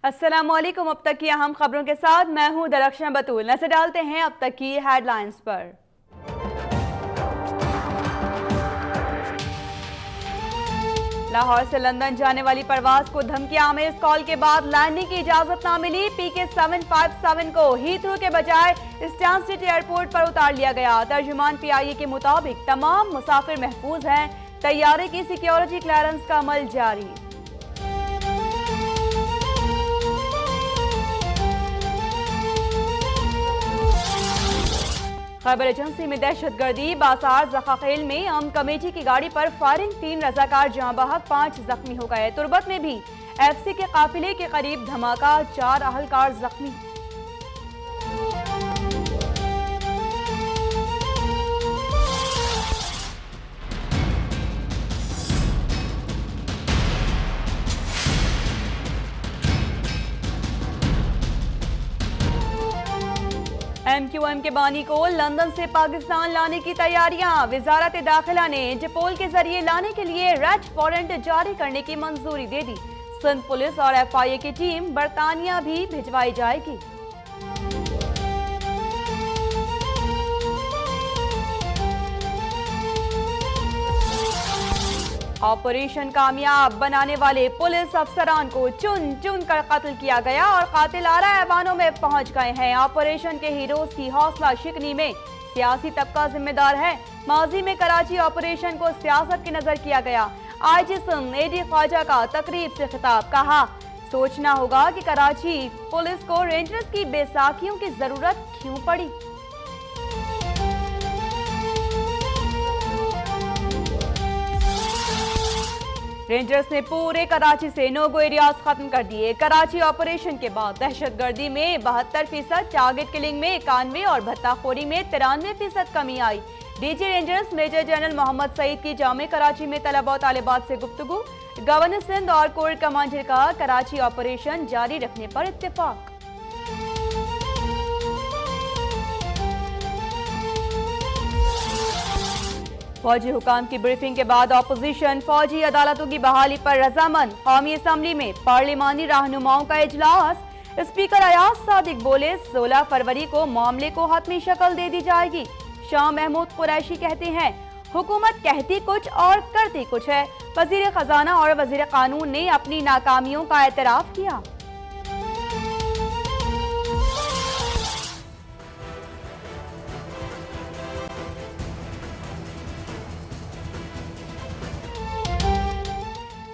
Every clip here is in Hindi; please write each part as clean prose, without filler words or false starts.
अस्सलामुअलैकुम। अब तक की अहम खबरों के साथ मैं हूं दरख्शां बतूल। नजर डालते हैं अब तक की हेडलाइंस पर। लाहौर से लंदन जाने वाली परवाज को धमकी आमिर कॉल के बाद लैंडिंग की इजाजत ना मिली। पीके 757 को हीथ्रो के बजाय स्टाnsted एयरपोर्ट पर उतार लिया गया। तर्जुमान पीआईए के मुताबिक तमाम मुसाफिर महफूज हैं। तैयारे की सिक्योरिटी क्लियरेंस का अमल जारी। खैबर एजेंसी में दहशतगर्दी। बासार जखाखेल में अम कमेटी की गाड़ी पर फायरिंग। 3 रजाकार जाँ बहक, 5 जख्मी हो गए। तुर्बत में भी एफसी के काफिले के करीब धमाका, 4 अहलकार जख्मी। MQM के बानी को लंदन से पाकिस्तान लाने की तैयारियां। वजारत दाखिला ने इंटरपोल के जरिए लाने के लिए रेड वारंट जारी करने की मंजूरी दे दी। सिंध पुलिस और FIA की टीम बरतानिया भी भिजवाई जाएगी। ऑपरेशन कामयाब बनाने वाले पुलिस अफसरान को चुन चुन कर कत्ल किया गया और कातिल आला ऐवानों में पहुंच गए हैं। ऑपरेशन के हीरोज की हौसला शिकनी में सियासी तबका जिम्मेदार है। माजी में कराची ऑपरेशन को सियासत की नजर किया गया। IG सिंध AD ख्वाजा का तकरीब से खिताब। कहा, सोचना होगा कि कराची पुलिस को रेंजर्स की बैसाखियों की जरूरत क्यों पड़ी। रेंजर्स ने पूरे कराची से नो-गो एरियाज खत्म कर दिए। कराची ऑपरेशन के बाद दहशतगर्दी में 72%, टारगेट किलिंग में 91 और भत्ताखोरी में 93% कमी आई। DG Rangers major general Mohammad Saeed की जामे कराची में तलबा और तालिबात से गुफ्तगू। गवर्नर सिंध और कोर कमांडर का कराची ऑपरेशन जारी रखने पर इत्तेफाक। फौजी हुकाम की ब्रीफिंग के बाद ऑपोजिशन फौजी अदालतों की बहाली पर रजामंद। कौमी असम्बली में पार्लिमानी रहनुमाओं का इजलास। स्पीकर अयाज सादिक बोले, 16 फरवरी को मामले को हतमी शक्ल दे दी जाएगी। शाह महमूद कुरैशी कहते हैं, हुकूमत कहती कुछ और करती कुछ है। वजीर खजाना और वजीर कानून ने अपनी नाकामियों का एतराफ किया।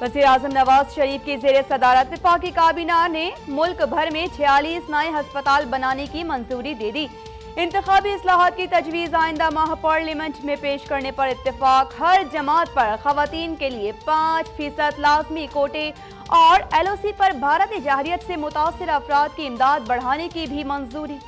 वज़ीर आज़म नवाज शरीफ की ज़ेर सदारत वफाकी काबीना ने मुल्क भर में 46 नए हस्पताल बनाने की मंजूरी दे दी। इंतखाबी इस्लाहात की तजवीज़ आइंदा माह पार्लियामेंट में पेश करने पर इत्तेफाक। हर जमात पर खवातीन के लिए 5% लाजमी कोटे और LOC पर भारत जाहिरियत से मुतासिर अफराद की इमदाद बढ़ाने की भी मंजूरी।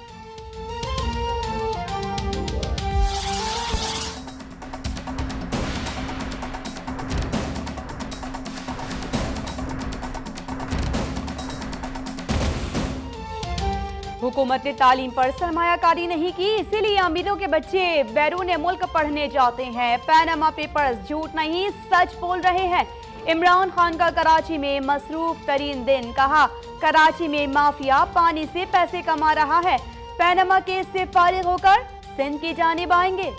हुकूमत ने तालीम पर सरमायाकारी नहीं की, इसीलिए अमीरों के बच्चे बैरून मुल्क पढ़ने जाते हैं। पैनामा पेपर्स झूठ नहीं सच बोल रहे हैं। इमरान खान का कराची में मसरूफ तरीन दिन। कहा, कराची में माफिया पानी से पैसे कमा रहा है। पैनामा केस से फारिग होकर सिंध की जानिब आएंगे।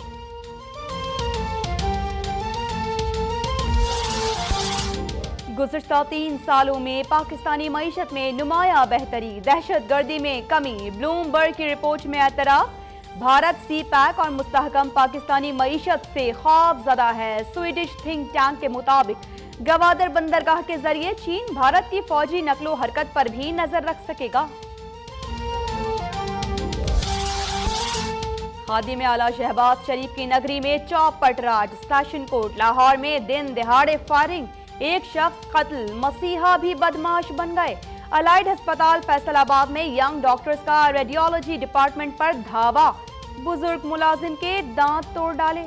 गुज़श्ता 3 सालों में पाकिस्तानी मईशत में नुमाया बेहतरी। दहशतगर्दी में कमी। ब्लूमबर्ग की रिपोर्ट में एतराफ। भारत CPEC और मुस्तहकम पाकिस्तानी मईशत से खौफज़दा है। स्वीडिश थिंक टैंक के मुताबिक गवादर बंदरगाह के जरिए चीन भारत की फौजी नकलो हरकत पर भी नजर रख सकेगा। खादी में आला शहबाज शरीफ की नगरी में चौपट राज। सेशन कोर्ट लाहौर में दिन दिहाड़े फायरिंग, एक शख्स कत्ल। मसीहा भी बदमाश बन गए। अलाइड अस्पताल फैसलाबाद में यंग डॉक्टर्स का रेडियोलॉजी डिपार्टमेंट पर धावा। बुजुर्ग मुलाजिम के दांत तोड़ डाले।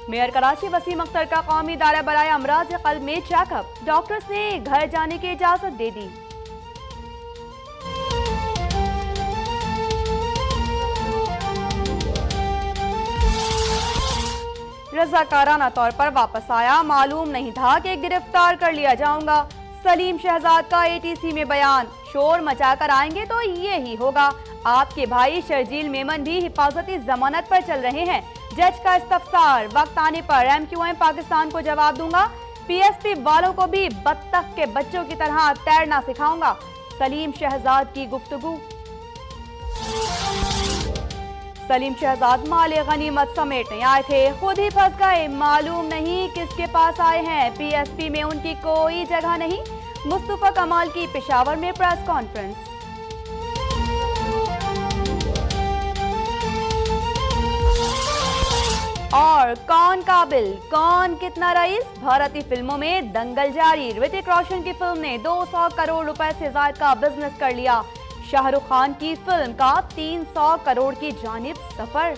मेयर कराची वसीम अख्तर का कौमी दायरा बराए अमराज कल्ब में चेकअप। डॉक्टर्स ने घर जाने की इजाजत दे दी। रजाकाराना तौर पर वापस आया, मालूम नहीं था कि गिरफ्तार कर लिया जाऊंगा। सलीम शहजाद का एटीसी में बयान, शोर मचाकर आएंगे तो ये ही होगा। आपके भाई शर्जील मेमन भी हिफाजती जमानत पर चल रहे हैं। जज का इस्तफसार, वक्त आने पर एमक्यूएम पाकिस्तान को जवाब दूंगा। पीएसपी वालों को भी बत्तख के बच्चों की तरह तैरना सिखाऊंगा। सलीम शहजाद की गुफ्तगू। सलीम शहजाद माले गनीमत समेटने आए थे, खुद ही फंस गए, मालूम नहीं किसके पास आए हैं। पीएसपी में उनकी कोई जगह नहीं। मुस्तफा कमाल की पेशावर में प्रेस कॉन्फ्रेंस। और कौन काबिल, कौन कितना रईस, भारतीय फिल्मों में दंगल जारी। ऋतिक रोशन की फिल्म ने 200 करोड़ रुपए से ज्यादा का बिजनेस कर लिया। शाहरुख खान की फिल्म का 300 करोड़ की जानिब सफर।